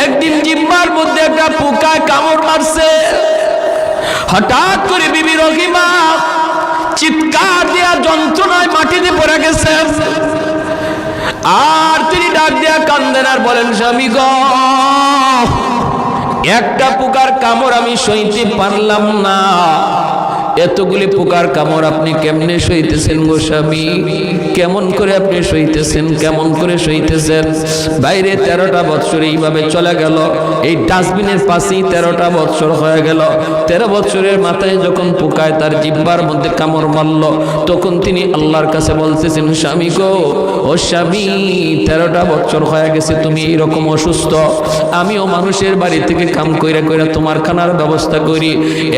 একদিন জিহ্বার মধ্যে একটা পোকায় কামড় মারছে। হঠাৎ করে বিবি রহিমা চিৎকার দিয়া যন্ত্রণায় মাটিতে পড়ে গেছেন। আর তিনি ডাক দিয়া কান্দেন আর বলেন, স্বামী গো, একটা পোকার কামড় আমি সইতে পারলাম না, এতগুলি পোকার কামড় আপনি কেমনে সইতেছেন গো স্বামী? কেমন করে আপনি সইতেছেন, কেমন করে সইতেছেন? বাইরে 13টা বৎসর এইভাবে চলে গেল, এই ডাস্টবিনের পাশেই 13টা বৎসর হয়ে গেল। 13 বৎসরের মাথায় যখন পোকায় তার জিহ্বার মধ্যে কামড় মারল, তখন তিনি আল্লাহর কাছে বলতেছেন, স্বামী গো, ও স্বামী, 13টা বৎসর হয়ে গেছে তুমি এইরকম অসুস্থ, আমিও মানুষের বাড়ি থেকে কাম কইরা কইরা তোমার খানার ব্যবস্থা করি,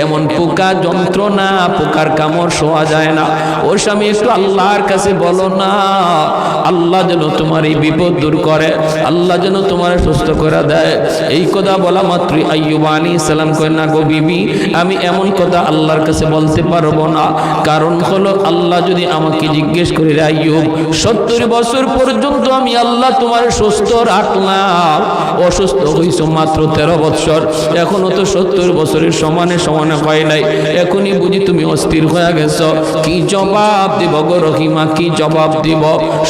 এমন পোকা যন্ত্রণা, পোকার কামড় শোয়া যায় না। ও স্বামী, একটু আল্লাহর কাছে বলো না, আল্লাহ যেন তোমার এই বিপদ দূর করে, আল্লাহ যেন তোমার সুস্থ করে দেয়। এই কথা বলা মাত্রই আইয়ুব আলাইহিস সালাম কয়, না গো বিবি, আমি এমন কথা আল্লাহর কাছে বলতে পারবো না। কারণ হলো, আল্লাহ যদি আমাকে জিজ্ঞেস করে, আইয়ুব 70 বছর পর্যন্ত আমি আল্লাহ তোমার সুস্থ রাখলাম, অসুস্থ হইছো মাত্র 13 বছর, এখনো তো 70 বছরের সমানে সমানে হয় নাই, এখনই বুঝি তুমি অস্থির হয়ে গেছ। কি জবাব দিব গো রহিমা, কি জবাব দিব?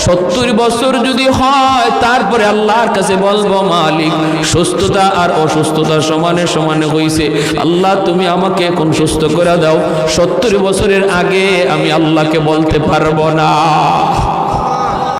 70 বছর যদি হয়, তারপরে আল্লাহর কাছে বলবো, মালিক, সুস্থতা আর অসুস্থতা সমানে সমানে হইছে, আল্লাহ তুমি আমাকে এখন সুস্থ করে দাও। 70 বছরের আগে আমি আল্লাহকে বলতে পারবো না।